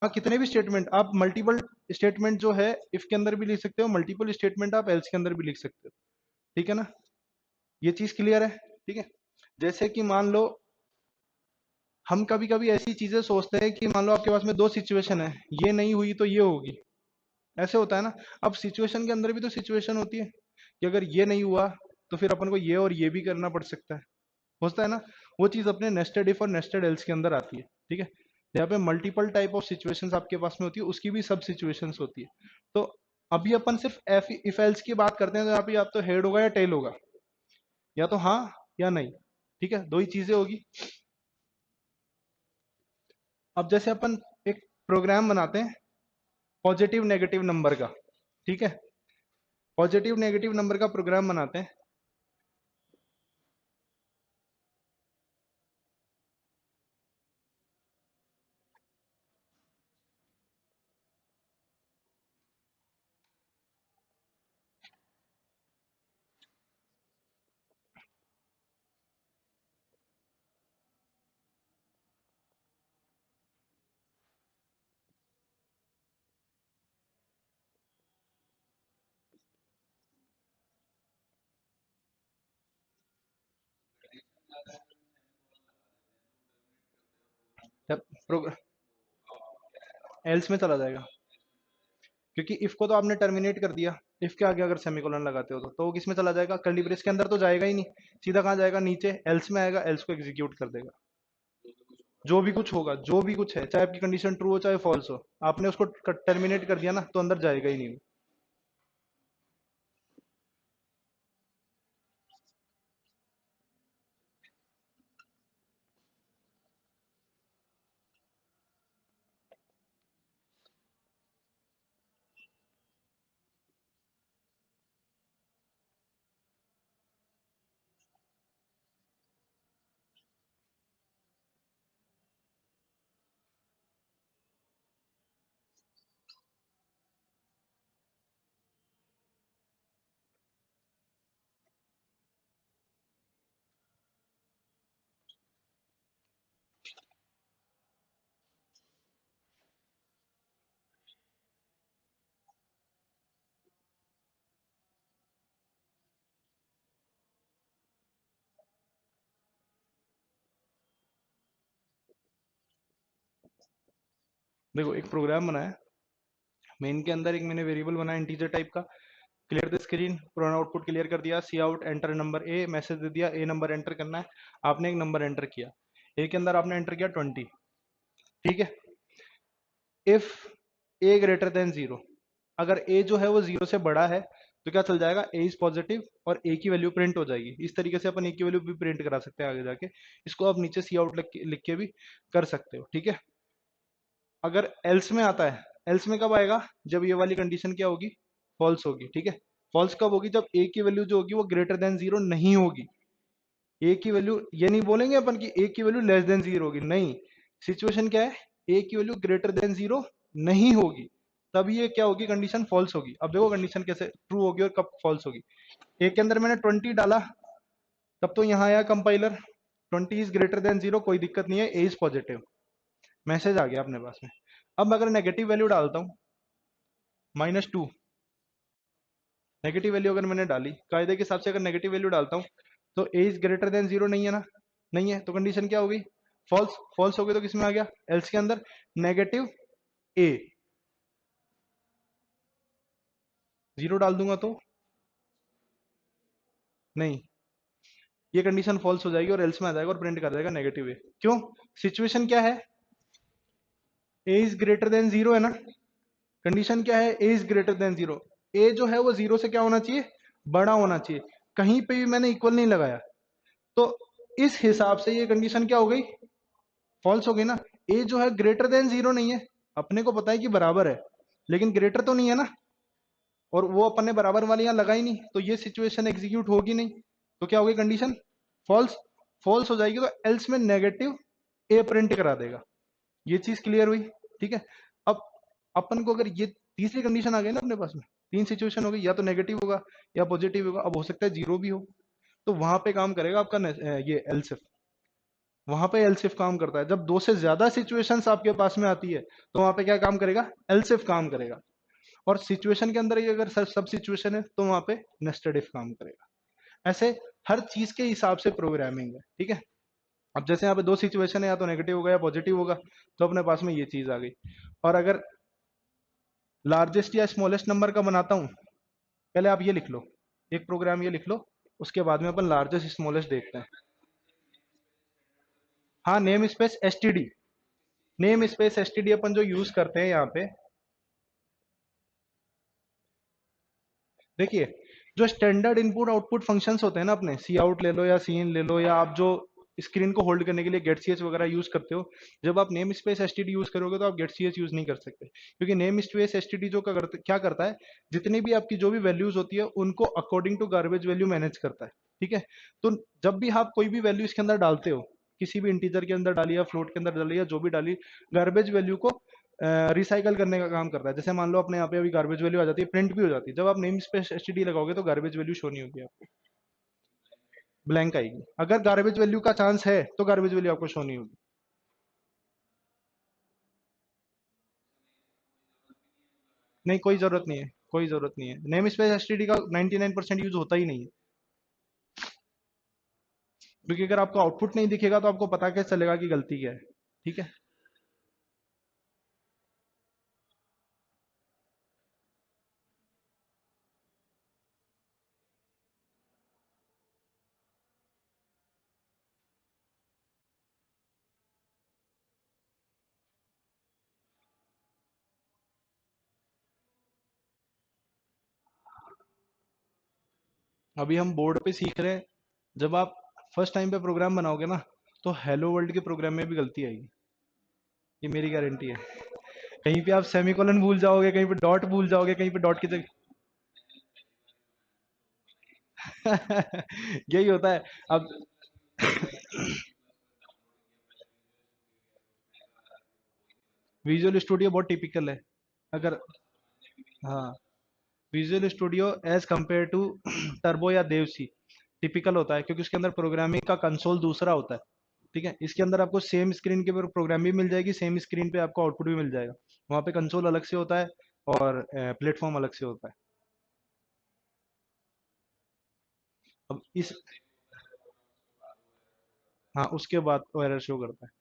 हाँ, कितने भी स्टेटमेंट आप मल्टीपल स्टेटमेंट जो है इफ के अंदर भी लिख सकते हो, मल्टीपल स्टेटमेंट आप एल्स के अंदर भी लिख सकते हो। ठीक है ना, ये चीज क्लियर है। ठीक है, जैसे कि मान लो हम कभी कभी ऐसी चीजें सोचते हैं कि मान लो आपके पास में दो सिचुएशन है, ये नहीं हुई तो ये होगी, ऐसे होता है ना। अब सिचुएशन के अंदर भी तो सिचुएशन होती है कि अगर ये नहीं हुआ तो फिर अपन को ये और ये भी करना पड़ सकता है, होता है ना। वो चीज अपने नेस्टेड इफ और नेस्टेड एल्स के अंदर आती है। ठीक है, यहाँ पे मल्टीपल टाइप ऑफ सिचुएशंस आपके पास में होती है, उसकी भी सब सिचुएशंस होती है। तो अभी अपन सिर्फ एफ इफ एल्स की बात करते हैं, तो यहाँ पे या तो हेड होगा या टेल होगा, या तो हाँ या नहीं। ठीक है, दो ही चीजें होगी। अब जैसे अपन एक प्रोग्राम बनाते हैं पॉजिटिव नेगेटिव नंबर का। ठीक है, पॉजिटिव नेगेटिव नंबर का प्रोग्राम बनाते हैं। जब एल्स में चला जाएगा, क्योंकि इफ को तो आपने टर्मिनेट कर दिया। इफ के आगे अगर सेमीकोलन लगाते हो तो वो किस में चला जाएगा, कर्ली ब्रेस के अंदर तो जाएगा ही नहीं, सीधा कहाँ जाएगा, नीचे एल्स में आएगा, एल्स को एग्जीक्यूट कर देगा। जो भी कुछ होगा, जो भी कुछ है, चाहे आपकी कंडीशन ट्रू हो चाहे फॉल्स हो, आपने उसको टर्मिनेट कर दिया ना, तो अंदर जाएगा ही नहीं। देखो, एक प्रोग्राम बनाया मेन के अंदर, एक मैंने वेरिएबल बनाया इंटीजर टाइप का, क्लियर द स्क्रीन, पुराना आउटपुट क्लियर कर दिया, cout enter number A, message दे दिया ए नंबर एंटर करना है। आपने एक नंबर एंटर किया, ए के अंदर आपने एंटर किया 20। ठीक है, if A greater than zero, अगर ए जो है वो जीरो से बड़ा है तो क्या चल जाएगा, ए इज पॉजिटिव और ए की वैल्यू प्रिंट हो जाएगी। इस तरीके से अपन ए की वैल्यू भी प्रिंट करा सकते हैं आगे जाके। इसको आप नीचे सी आउट लिख के भी कर सकते हो। ठीक है, अगर एल्स में आता है, एल्स में कब आएगा, जब ये वाली कंडीशन क्या होगी, फॉल्स होगी। ठीक है, फॉल्स कब होगी, जब ए की वैल्यू जो होगी वो ग्रेटर देन जीरो नहीं होगी। ए की वैल्यू, ये नहीं बोलेंगे अपन कि ए की वैल्यू लेस देन जीरो होगी, नहीं। सिचुएशन क्या है, ए की वैल्यू ग्रेटर देन जीरो नहीं होगी, तब ये क्या होगी, कंडीशन फॉल्स होगी। अब देखो कंडीशन कैसे ट्रू होगी और कब फॉल्स होगी। ए के अंदर मैंने 20 डाला, तब तो यहाँ आया compiler 20 is greater than zero, कोई दिक्कत नहीं है, ए इज पॉजिटिव, मैसेज आ गया अपने पास में। अब मैं अगर नेगेटिव वैल्यू डालता हूँ -2, नेगेटिव वैल्यू अगर मैंने डाली कायदे के हिसाब से, अगर नेगेटिव वैल्यू डालता हूँ तो ए इज ग्रेटर देन जीरो नहीं है ना, नहीं है, तो कंडीशन क्या हो गई, फॉल्स। फॉल्स हो गई तो किसमें आ गया, एल्स के अंदर, नेगेटिव ए। जीरो डाल दूंगा तो नहीं, ये कंडीशन फॉल्स हो जाएगी और एल्स में आ जाएगा और प्रिंट कर देगा नेगेटिव ए। क्यों, सिचुएशन क्या है, ए इज ग्रेटर देन जीरो है ना, कंडीशन क्या है, ए इज ग्रेटर देन जीरो, ए जो है वो जीरो से क्या होना चाहिए, बड़ा होना चाहिए। कहीं पे भी मैंने इक्वल नहीं लगाया, तो इस हिसाब से ये कंडीशन क्या हो गई, फॉल्स हो गई ना। ए जो है ग्रेटर देन जीरो नहीं है, अपने को पता है कि बराबर है, लेकिन ग्रेटर तो नहीं है ना, और वो अपन ने बराबर वाली यहाँ लगाई नहीं, तो ये सिचुएशन एग्जीक्यूट होगी नहीं। तो क्या होगी कंडीशन, फॉल्स। फॉल्स हो जाएगी तो एल्स में नेगेटिव ए प्रिंट करा देगा। ये चीज क्लियर हुई। ठीक है, अब अपन को अगर ये तीसरी कंडीशन आ गई ना अपने पास में, तीन सिचुएशन हो गई, या तो नेगेटिव होगा या पॉजिटिव होगा, अब हो सकता है जीरो भी हो, तो वहां पे काम करेगा आपका ये एल्स। वहां पे एल्स इफ काम करता है। जब दो से ज्यादा सिचुएशंस आपके पास में आती है तो वहां पे क्या काम करेगा, एल्स इफ काम करेगा। और सिचुएशन के अंदर ही अगर सब सिचुएशन है तो वहां पे नेस्टेड इफ काम करेगा। ऐसे हर चीज के हिसाब से प्रोग्रामिंग है, ठीक है। अब जैसे यहाँ पे दो सिचुएशन है, या तो नेगेटिव होगा या पॉजिटिव होगा, तो अपने पास में ये चीज आ गई। और अगर लार्जेस्ट या स्मॉलेस्ट नंबर का बनाता हूं, पहले आप ये लिख लो, एक प्रोग्राम ये लिख लो, उसके बाद में अपन लार्जेस्ट स्मॉलेस्ट देखते हैं। हाँ, namespace std, namespace std अपन जो यूज करते हैं यहाँ पे, देखिए जो स्टैंडर्ड इनपुट आउटपुट फंक्शंस होते हैं ना, अपने सी आउट ले लो या सी इन ले लो, या आप जो स्क्रीन को होल्ड करने के लिए गेट सी एच वगैरह यूज करते हो, जब आप नेम स्पेस एसटीडी यूज करोगे तो आप गेट सी एच यूज नहीं कर सकते, क्योंकि नेम स्पेस एसटीडी जो क्या करता है, जितनी भी आपकी जो भी वैल्यूज होती है उनको according to garbage value manage करता है, ठीक है। तो जब भी आप कोई भी वैल्यू इसके अंदर डालते हो, किसी भी इंटीजर के अंदर डाली या फ्लोट के अंदर डाली या जो भी डाली, गार्बेज वैल्यू को रिसाइकल करने का काम करता है। जैसे मान लो अपने यहाँ पे अभी गार्बेज वैल्यू आ जाती है, प्रिंट भी हो जाती है, जब आप नेम स्पेस एसटीडी लगाओगे तो गार्बेज वैल्यू शो नहीं होगी आपको, ब्लैंक आएगी। अगर गार्बेज वैल्यू का चांस है तो गार्बेज वैल्यू आपको शो नहीं होगी। नहीं, कोई जरूरत नहीं है, कोई जरूरत नहीं है, नेम स्पेस एसटीडी का 99% यूज होता ही नहीं है, क्योंकि अगर आपको आउटपुट नहीं दिखेगा तो आपको पता कैसे चलेगा कि गलती क्या है, ठीक है। अभी हम बोर्ड पे सीख रहे हैं, जब आप फर्स्ट टाइम पे प्रोग्राम बनाओगे ना, तो हेलो वर्ल्ड के प्रोग्राम में भी गलती आएगी, ये मेरी गारंटी है। कहीं पे आप सेमीकोलन भूल जाओगे, कहीं पे डॉट भूल जाओगे, कहीं पे डॉट की जगह यही होता है। अब विजुअल स्टूडियो बहुत टिपिकल है। अगर, हाँ, Visual Studio as compare to Turbo या देवसी टिपिकल होता है, क्योंकि उसके अंदर प्रोग्रामिंग का कंसोल दूसरा होता है, ठीक है। इसके अंदर आपको सेम स्क्रीन के ऊपर प्रोग्राम भी मिल जाएगी, सेम स्क्रीन पे आपको आउटपुट भी मिल जाएगा। वहाँ पे कंसोल अलग से होता है और प्लेटफॉर्म अलग से होता है। अब इस, हाँ, उसके बाद वो एरर शो करता है।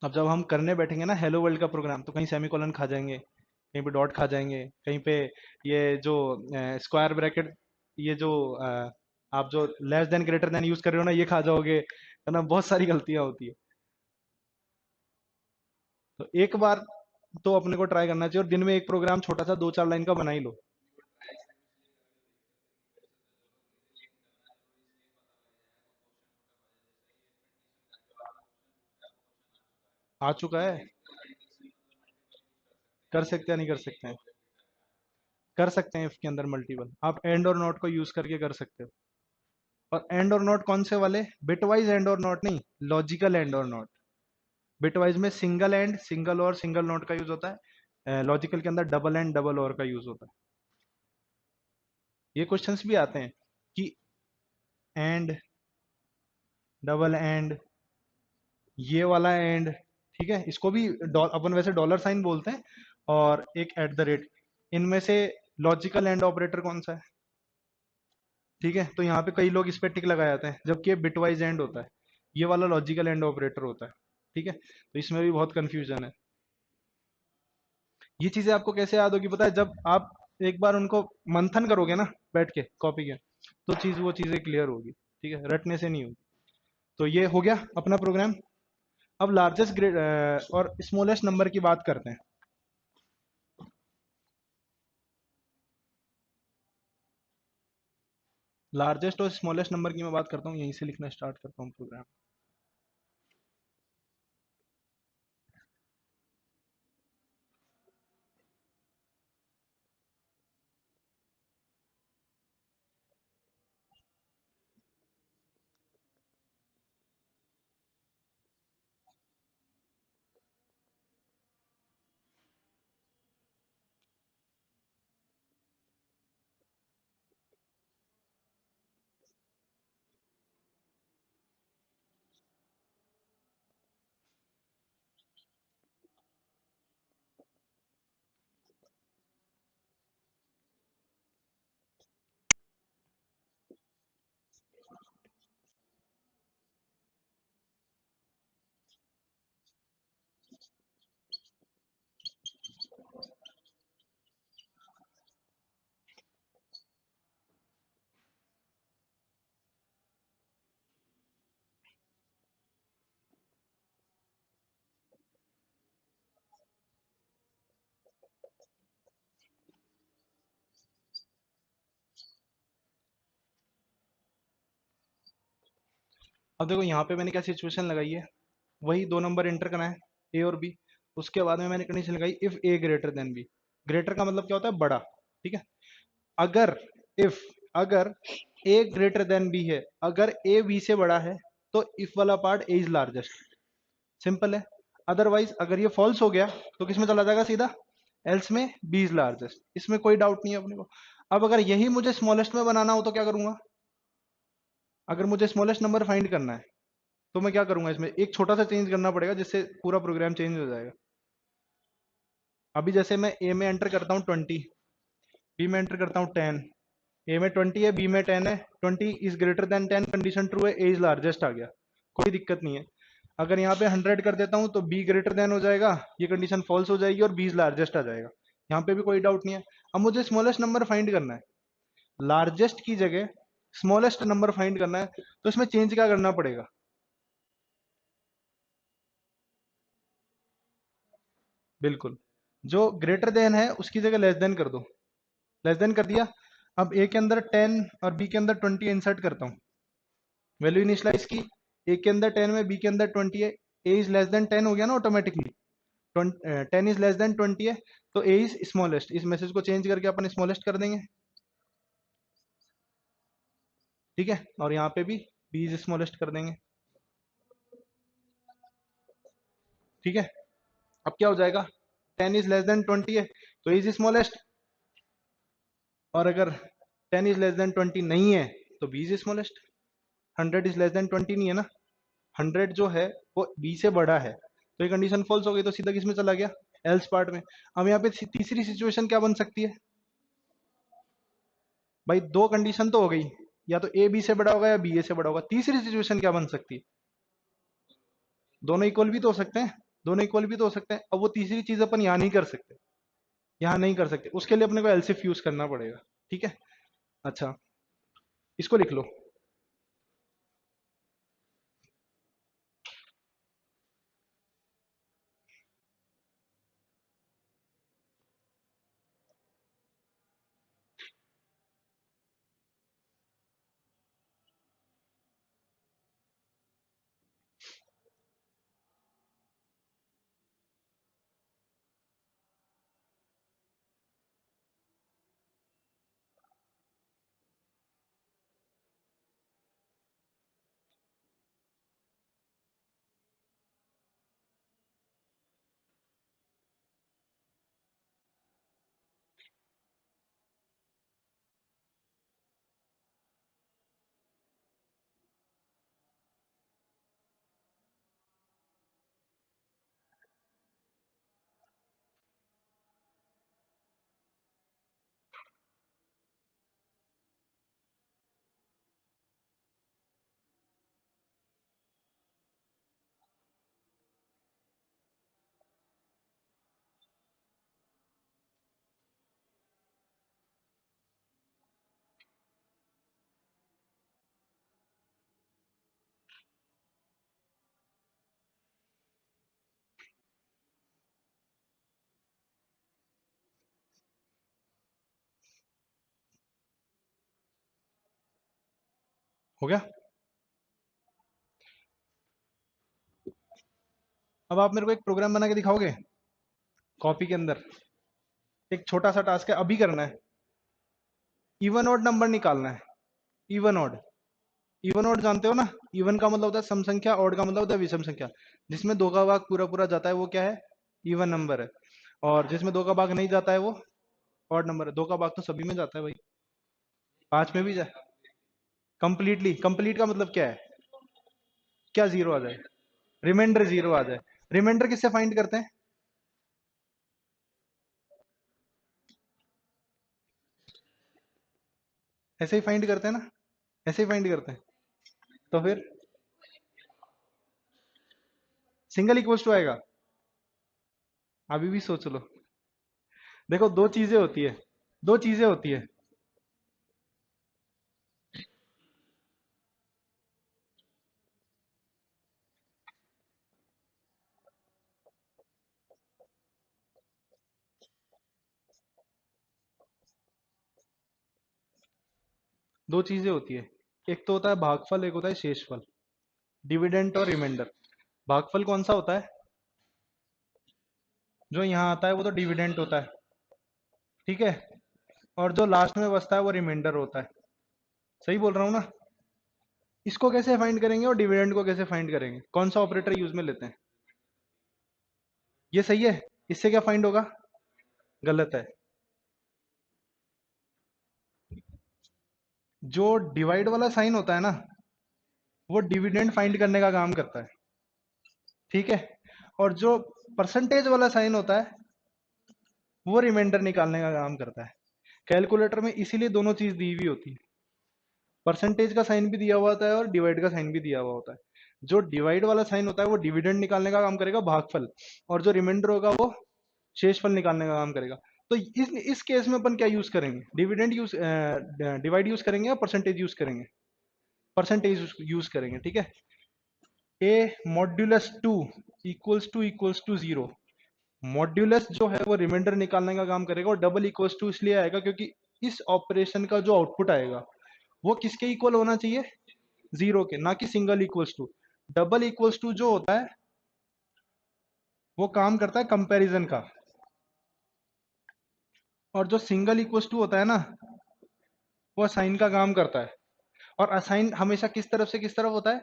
अब जब हम करने बैठेंगे ना हेलो वर्ल्ड का प्रोग्राम, तो कहीं सेमीकोलन खा जाएंगे, कहीं पे डॉट खा जाएंगे, कहीं पे ये जो स्क्वायर ब्रैकेट, ये जो आप जो less than greater than use कर रहे हो ना, ये खा जाओगे, है ना, बहुत सारी गलतियां होती है। तो एक बार तो अपने को ट्राई करना चाहिए, और दिन में एक प्रोग्राम छोटा सा 2-4 लाइन का बना ही लो। आ चुका है, कर सकते हैं, नहीं कर सकते हैं, कर सकते हैं। इसके अंदर मल्टीपल आप एंड और नॉट को यूज करके कर सकते हो। और एंड और नॉट कौन से वाले, बिटवाइज एंड और नॉट नहीं, लॉजिकल एंड और नॉट। बिटवाइज में सिंगल एंड, सिंगल और सिंगल नोट का यूज होता है, लॉजिकल के अंदर डबल एंड डबल और का यूज होता है। ये क्वेश्चंस भी आते हैं कि एंड, डबल एंड, ये वाला एंड, ठीक है, इसको भी अपन वैसे डॉलर साइन बोलते हैं, और एक एट द रेट, इनमें से लॉजिकल एंड ऑपरेटर कौन सा है, ठीक है। तो यहाँ पे कई लोग इस पे टिक लगा जाते हैं, जबकि ये बिटवाइज एंड होता है, ये वाला लॉजिकल एंड ऑपरेटर होता है, ठीक है। तो इसमें भी बहुत कंफ्यूजन है। ये चीजें आपको कैसे याद होगी पता है, जब आप एक बार उनको मंथन करोगे ना बैठ के कॉपी के, तो वो चीजें क्लियर होगी, ठीक है, रटने से नहीं होगी। तो ये हो गया अपना प्रोग्राम। अब लार्जेस्ट ग्रेड और स्मॉलेस्ट नंबर की बात करते हैं। लार्जेस्ट और स्मॉलेस्ट नंबर की मैं बात करता हूँ, यहीं से लिखना स्टार्ट करता हूँ प्रोग्राम। अब देखो यहाँ पे मैंने क्या सिचुएशन लगाई है, वही दो नंबर एंटर करना है, ए और बी। उसके बाद में मैंने कंडीशन लगाई if A greater than B. Greater का मतलब क्या होता है, बड़ा। ठीक है। अगर इफ अगर ए ग्रेटर देन बी है, अगर ए बी से बड़ा है, तो इफ वाला part A is largest. Simple है। अदरवाइज अगर ये फॉल्स हो गया तो किस में चला जाएगा सीधा, एल्स में बी इज लार्जेस्ट। इसमें कोई डाउट नहीं है अपने को। अब अगर यही मुझे स्मॉलेस्ट में बनाना हो तो क्या करूंगा, अगर मुझे स्मॉलेस्ट नंबर फाइंड करना है तो मैं क्या करूंगा, इसमें एक छोटा सा चेंज करना पड़ेगा जिससे पूरा प्रोग्राम चेंज हो जाएगा। अभी जैसे मैं ए में एंटर करता हूँ 20, बी में एंटर करता हूँ 10। ए में 20 है, बी में 10 है, 20 is greater than 10 condition true है, ए इज लार्जेस्ट आ गया, कोई दिक्कत नहीं है। अगर यहाँ पे 100 कर देता हूँ तो बी ग्रेटर देन हो जाएगा, ये कंडीशन फॉल्स हो जाएगी और बी इज लार्जेस्ट आ जाएगा। यहाँ पे भी कोई डाउट नहीं है। अब मुझे स्मॉलेस्ट नंबर फाइंड करना है, लार्जेस्ट की जगह स्मॉलेस्ट नंबर फाइंड करना है, तो इसमें चेंज क्या करना पड़ेगा, बिल्कुल जो ग्रेटर देन है उसकी जगह लेस देन कर दो। लेस देन कर दिया। अब ए के अंदर 10 और बी के अंदर 20 इंसर्ट करता हूँ, वैल्यू इनिशियलाइज की। ए के अंदर 10 में, बी के अंदर 20 है, ए इज लेस देन 10 हो गया ना ऑटोमेटिकली। 10 इज लेस देन 20 है, तो ए इज स्मॉलेस्ट। इस मैसेज को चेंज करके अपन स्मॉलेस्ट कर देंगे। ठीक है। और यहाँ पे भी बी इज स्मॉलेस्ट कर देंगे। ठीक है। अब क्या हो जाएगा, 10 इज लेस देन 20 है तो ए इज स्मॉलेस्ट, और अगर 10 इज लेस देन 20 नहीं है तो B is smallest. 100 is less than 20 नहीं है ना, 100 जो है वो बी से बड़ा है, तो ये कंडीशन फॉल्स हो गई, तो सीधा किसमें चला गया, एल्स पार्ट में। अब यहाँ पे तीसरी सिचुएशन क्या बन सकती है, भाई दो कंडीशन तो हो गई, या तो ए बी से बड़ा होगा या बी ए से बड़ा होगा। तीसरी सिचुएशन क्या बन सकती है, दोनों इक्वल भी तो हो सकते हैं, दोनों इक्वल भी तो हो सकते हैं। अब वो तीसरी चीज अपन यहाँ नहीं कर सकते, यहाँ नहीं कर सकते, उसके लिए अपने को एलसीफ यूज करना पड़ेगा। ठीक है। अच्छा, इसको लिख लो। हो गया। अब आप मेरे को एक प्रोग्राम बना के दिखाओगे, कॉपी के अंदर। एक छोटा सा टास्क है, अभी करना है। इवन ऑड नंबर निकालना है, इवन ऑड। इवन ऑड जानते हो ना, इवन का मतलब होता है सम संख्या, ऑड का मतलब होता है विषम संख्या। जिसमें दो का भाग पूरा पूरा जाता है वो क्या है, इवन नंबर है। और जिसमें दो का भाग नहीं जाता है वो ऑड नंबर है। दो का भाग तो सभी में जाता है भाई, पांच में भी जाए। कंप्लीटली, कंप्लीट का मतलब क्या है, क्या जीरो आ जाए, रिमाइंडर जीरो आ जाए। रिमाइंडर किससे फाइंड करते हैं, ऐसे ही फाइंड करते हैं ना, ऐसे ही फाइंड करते हैं। तो फिर सिंगल इक्वल्स टू आएगा, अभी भी सोच लो। देखो दो चीजें होती है, दो चीजें होती है। दो चीजें होती है, एक तो होता है भागफल, एक होता है शेषफल, डिविडेंड और रिमाइंडर। भागफल कौन सा होता है? जो यहाँ आता है वो तो डिविडेंड होता है, ठीक है, और जो लास्ट में बचता है वो रिमाइंडर होता है। सही बोल रहा हूँ ना? इसको कैसे फाइंड करेंगे और डिविडेंड को कैसे फाइंड करेंगे? कौन सा ऑपरेटर यूज में लेते हैं? ये सही है? इससे क्या फाइंड होगा? गलत है। जो डिवाइड वाला साइन होता है ना, वो डिविडेंड फाइंड करने का काम करता है, ठीक है, और जो परसेंटेज वाला साइन होता है वो रिमाइंडर निकालने का काम करता है। कैलकुलेटर में इसीलिए दोनों चीज दी हुई होती है, परसेंटेज का साइन भी दिया हुआ होता है और डिवाइड का साइन भी दिया हुआ होता है। जो डिवाइड वाला साइन होता है वो डिविडेंड निकालने का काम करेगा, भागफल, और जो रिमाइंडर होगा वो शेषफल निकालने का काम करेगा। तो इस केस में अपन क्या यूज करेंगे? डिविडेंड यूज, डिवाइड यूज करेंगे या परसेंटेज यूज करेंगे? परसेंटेज यूज करेंगे, ठीक है। A modulus two equals to zero, modulus जो है वो रिमाइंडर निकालने का काम करेगा, और डबल इक्वल्स टू इसलिए आएगा क्योंकि इस ऑपरेशन का जो आउटपुट आएगा वो किसके इक्वल होना चाहिए? जीरो के, ना कि single equals to. Double equals to जो होता है वो काम करता है कंपैरिजन का, और जो सिंगल इक्वल्स टू होता है ना, वो असाइन का काम करता है। और असाइन हमेशा किस तरफ से किस तरफ होता है?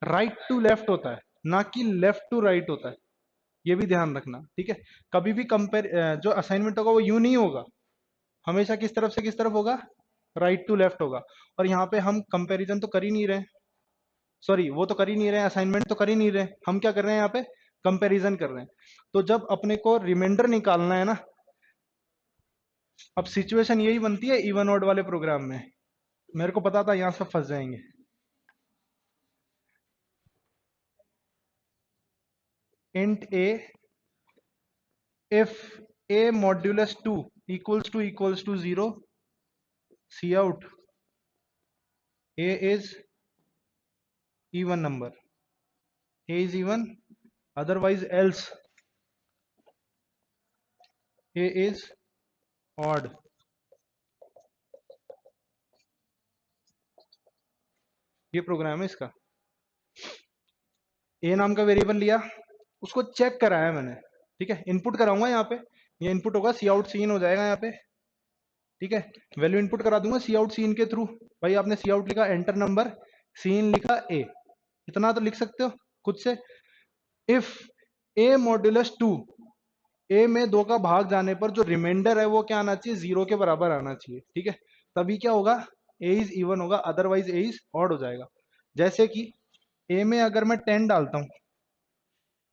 राइट टू लेफ्ट होता है, ना कि लेफ्ट टू राइट होता है। ये भी ध्यान रखना, ठीक है। कभी भी कंपेयर, जो असाइनमेंट होगा वो यूं नहीं होगा, हमेशा किस तरफ से किस तरफ होगा? राइट टू लेफ्ट होगा। और यहाँ पे हम कंपैरिजन तो कर ही नहीं रहे, सॉरी वो तो कर ही नहीं रहे, असाइनमेंट तो कर ही नहीं रहे, हम क्या कर रहे हैं यहाँ पे? कंपैरिजन कर रहे हैं। तो जब अपने को रिमाइंडर निकालना है ना, अब सिचुएशन यही बनती है इवन ऑड वाले प्रोग्राम में। मेरे को पता था यहाँ सब फंस जाएंगे। Int A, if a modulus 2 equals to 0, see out a is even number, a is even, otherwise else a is odd। ये प्रोग्राम है इसका। a नाम का वेरिएबल लिया, उसको चेक कराया मैंने, ठीक है, इनपुट कराऊंगा यहाँ पे, ये इनपुट होगा, सी आउट सीन हो जाएगा यहाँ पे, ठीक है, वैल्यू इनपुट करा दूंगा सी आउट सीन के थ्रू। भाई आपने सी आउट लिखा, एंटर नंबर, सीन लिखा ए, इतना तो लिख सकते हो खुद से। इफ a मॉड्यूलस 2, ए में दो का भाग जाने पर जो रिमाइंडर है वो क्या आना चाहिए? जीरो के बराबर आना चाहिए, ठीक है, तभी क्या होगा? ए इज इवन होगा, अदरवाइज ए इज ऑड हो जाएगा। जैसे कि ए में अगर मैं 10 डालता हूं,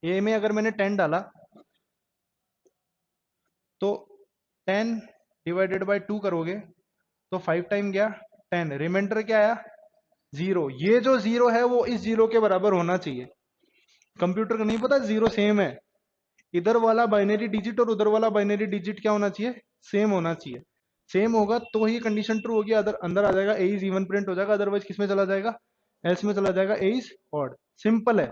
ए में अगर मैंने 10 डाला तो 10 डिवाइडेड बाय 2 करोगे तो 5 टाइम गया 10, रिमाइंडर क्या आया? जीरो। ये जो जीरो है वो इस जीरो के बराबर होना चाहिए। कंप्यूटर को नहीं पता जीरो सेम है, इधर वाला बाइनरी डिजिट और उधर वाला बाइनरी डिजिट क्या होना चाहिए? सेम होना चाहिए। सेम होगा तो ही कंडीशन ट्रू होगी, अदर अंदर आ जाएगा, ए इज इवन प्रिंट हो जाएगा, अदरवाइज किस में चला जाएगा? एल्स में चला जाएगा, ए इज ऑड। सिंपल है,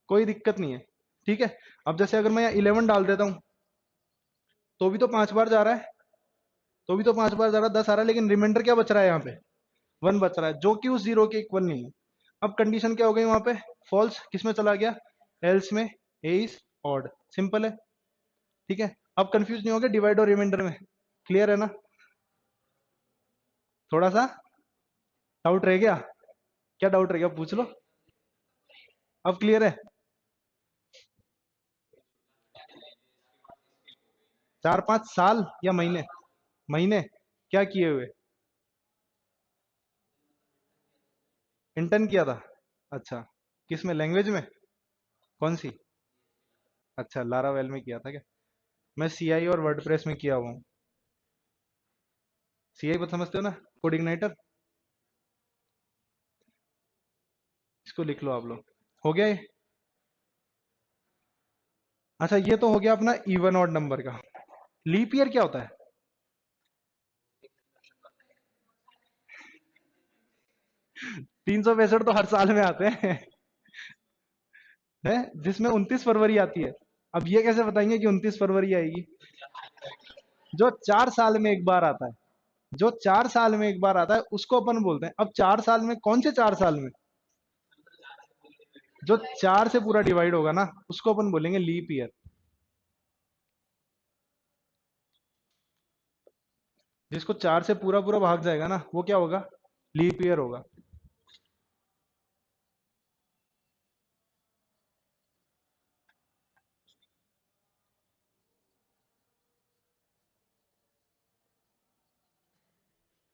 कोई दिक्कत नहीं है, ठीक है। अब जैसे अगर मैं यहाँ 11 डाल देता हूँ तो भी तो 5 बार जा रहा है, तो भी तो 5 बार जा रहा है, 10 आ रहा है, लेकिन रिमाइंडर क्या बच रहा है? यहाँ पे 1 बच रहा है, जो कि उस जीरो के इक्वल नहीं है। अब कंडीशन क्या हो गई वहां पे? फॉल्स, किस में चला गया? एल्स में, ए इज ऑड। सिंपल है, ठीक है। अब कंफ्यूज नहीं हो गया डिवाइड और रिमाइंडर में? क्लियर है ना? थोड़ा सा डाउट रह गया? क्या डाउट रह गया पूछ लो। अब क्लियर है? 4-5 साल या महीने? महीने क्या किए हुए? इंटर्न किया था? अच्छा, किस में? लैंग्वेज में? कौन सी? अच्छा, लारावेल में किया था क्या? मैं सीआई और वर्डप्रेस में किया हुआ हूँ। सीआई बता समझते हो ना, कोड इग्नाइटर, इसको लिख लो आप लोग। हो गया ये? अच्छा, ये तो हो गया अपना इवन ऑड नंबर का। लीप ईयर क्या होता है? 365 तो हर साल में आते हैं है, जिसमें 29 फरवरी आती है। अब ये कैसे बताएंगे कि 29 फरवरी आएगी? जो 4 साल में एक बार आता है, जो 4 साल में एक बार आता है उसको अपन बोलते हैं। अब 4 साल में कौन से 4 साल में? जो 4 से पूरा डिवाइड होगा ना उसको अपन बोलेंगे लीप ईयर। जिसको 4 से पूरा पूरा भाग जाएगा ना वो क्या होगा? लीप ईयर होगा।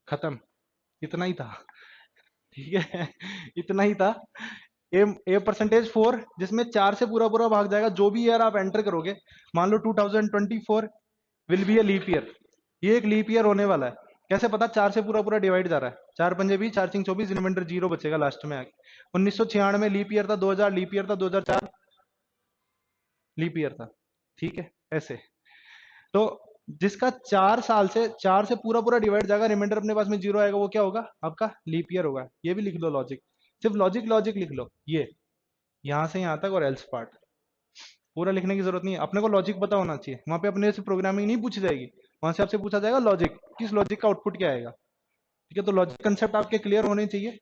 खत्म। इतना ही था। ठीक है। इतना ही था। ए परसेंटेज 4 जिसमें 4 से पूरा पूरा भाग जाएगा जो भी ईयर आप एंटर करोगे। मान लो 2024 will be a leap year. ये एक लीप ईयर होने वाला है। कैसे पता? 4 से पूरा पूरा डिवाइड जा रहा है। 4 पंजे 20, 4 6 24, रिमाइंडर 0 बचेगा लास्ट में आके। 1996 लीप ईयर था, 2000 लीप ईयर था, 2004 लीप ईयर था। ठीक है ऐसे। तो जिसका 4 साल से 4 से पूरा पूरा डिवाइड जाएगा, रिमाइंडर अपने पास में 0 आएगा, वो क्या होगा? आपका लीप ईयर होगा। ये भी लिख लो लॉजिक। सिर्फ लॉजिक लॉजिक लिख लो। ये यहां से यहां तक और एल्स पार्ट पूरा लिखने की जरूरत नहीं है। अपने को लॉजिक पता होना चाहिए। वहां पे अपने से प्रोग्रामिंग नहीं पूछी जाएगी। वहां से आपसे पूछा जाएगा लॉजिक, किस लॉजिक का आउटपुट क्या आएगा। ठीक है। तो लॉजिक कंसेप्ट आपके क्लियर होने चाहिए,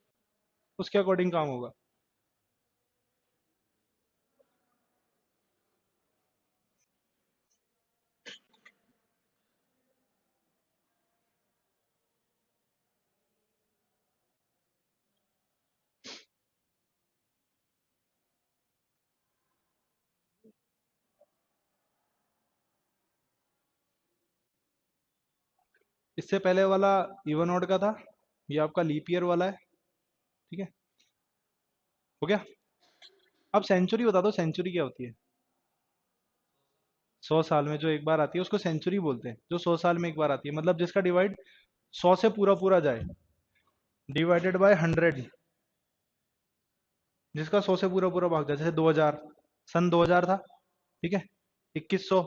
उसके अकॉर्डिंग काम होगा। इससे पहले वाला इवन ऑड का था, ये आपका लीप ईयर वाला है। ठीक है। हो गया। अब सेंचुरी बता दो, सेंचुरी क्या होती है? 100 साल में जो एक बार आती है उसको सेंचुरी बोलते हैं। जो 100 साल में एक बार आती है मतलब जिसका डिवाइड 100 से पूरा पूरा जाए, डिवाइडेड बाय 100। जिसका 100 से पूरा पूरा भाग जाए, जैसे 2000, सन 2000 था। ठीक है। 2100।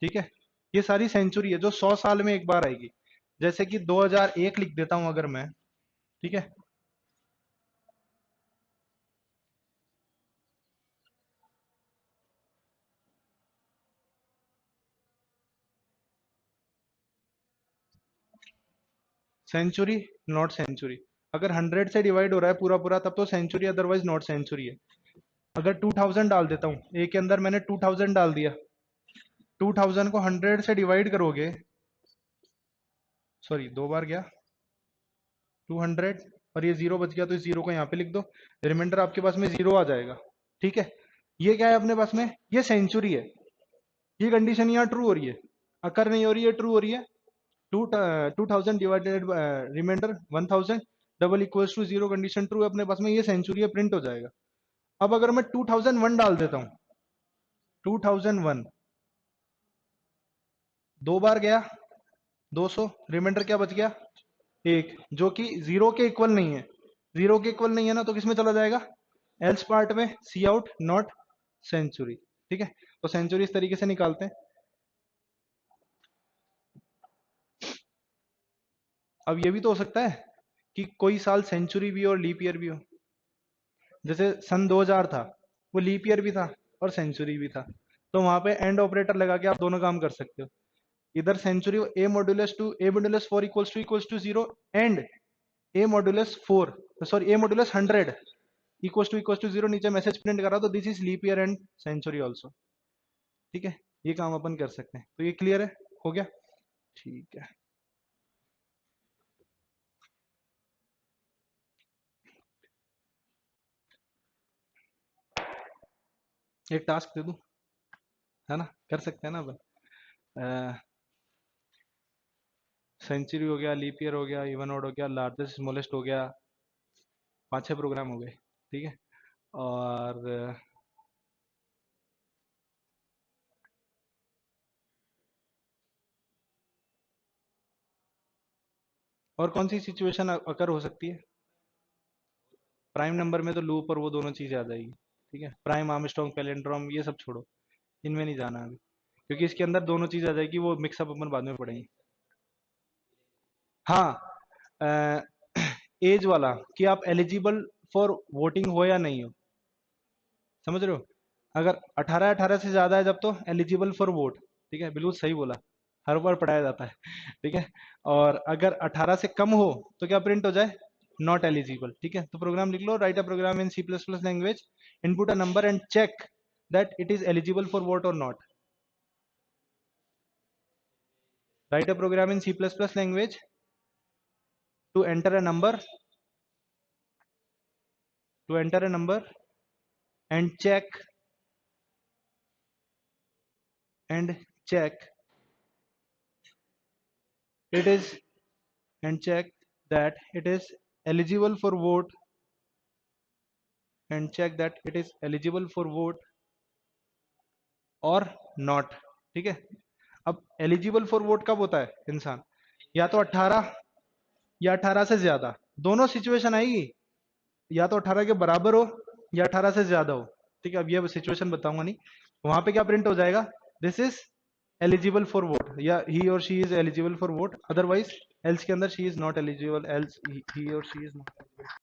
ठीक है। ये सारी सेंचुरी है जो 100 साल में एक बार आएगी। जैसे कि 2001 लिख देता हूं अगर मैं। ठीक है। Century, not century. अगर 100 से डिवाइड हो रहा है पूरा पूरा तब तो सेंचुरी, अदरवाइज नॉट सेंचुरी है। अगर 2000 डाल देता हूँ, ए के अंदर मैंने 2000 डाल दिया, 2000 को 100 से डिवाइड करोगे, सॉरी दो बार गया, 200 और ये जीरो बच गया तो इस जीरो को यहाँ पे लिख दो। रिमाइंडर आपके पास में जीरो आ जाएगा। ठीक है। ये क्या है अपने पास में? ये सेंचुरी है। ये कंडीशन यहाँ ट्रू हो रही है, अकर नहीं हो रही है, ट्रू हो रही है। 2000 divided reminder 1000 double equals to zero, condition true है अपने पास में, ये सेंचुरी है, प्रिंट हो जाएगा। अब अगर मैं 2001 डाल देता हूँ, 2001 दो बार गया, 200, रिमाइंडर क्या बच गया? एक, जो कि जीरो के इक्वल नहीं है। जीरो के इक्वल नहीं है ना, तो किसमें चला जाएगा? एल्स पार्ट में, सी आउट नॉट सेंचुरी। ठीक है। तो सेंचुरी इस तरीके से निकालते हैं। अब ये भी तो हो सकता है कि कोई साल सेंचुरी भी हो और लीप ईयर भी हो। जैसे सन 2000 था, वो लीप ईयर भी था और सेंचुरी भी था। तो वहां पे एंड ऑपरेटर लगा के आप दोनों काम कर सकते हो। इधर century, A modulus 4 equals to 0 and A modulus 4, sorry A modulus 100 equals to 0, नीचे मैसेज प्रिंट करा तो this is leap year and century also. ठीक है। ये काम अपन कर सकते हैं। तो ये क्लियर है? हो गया। ठीक है। एक टास्क दे दूं, है ना? कर सकते हैं ना अपन। सेंचुरी हो गया, लीप ईयर हो गया, इवन ऑड हो गया, लार्जेस्ट स्मॉलेस्ट हो गया, 5 6 प्रोग्राम हो गए। ठीक है। और और कौन सी सिचुएशन अकर हो सकती है? प्राइम नंबर में तो लूप और वो दोनों चीजें आ जाएगी। ठीक है। प्राइम आर्मस्ट्रॉन्ग पैलिंड्रोम ये सब छोड़ो, इनमें नहीं जाना अभी, क्योंकि इसके अंदर दोनों चीज आ जाएगी, वो मिक्सअप अपन बाद में पढ़ेंगे। हाँ, एज वाला कि आप एलिजिबल फॉर वोटिंग हो या नहीं हो। समझ रहे हो? अगर 18 18 से ज्यादा है जब तो एलिजिबल फॉर वोट। ठीक है, बिल्कुल सही बोला। हर बार पढ़ाया जाता है, ठीक है। और अगर 18 से कम हो तो क्या प्रिंट हो जाए, नॉट एलिजिबल, ठीक है। तो प्रोग्राम लिख लो, write a program in C plus plus language, input a number and check that it is eligible for vote और not. Write a program in C plus plus language to enter a number to enter a number and check it is and check that it is eligible for vote and check that it is eligible for vote और not, ठीक है। अब eligible for vote कब होता है इंसान, या तो 18 या 18 से ज्यादा, दोनों सिचुएशन आएगी, या तो 18 के बराबर हो या 18 से ज्यादा हो, ठीक है। अब ये सिचुएशन बताऊंगा नहीं, वहां पे क्या प्रिंट हो जाएगा, this is eligible for vote, या ही और she is eligible for vote, otherwise else के अंदर she is not eligible, else he और शी इज नॉट एलिजिबल।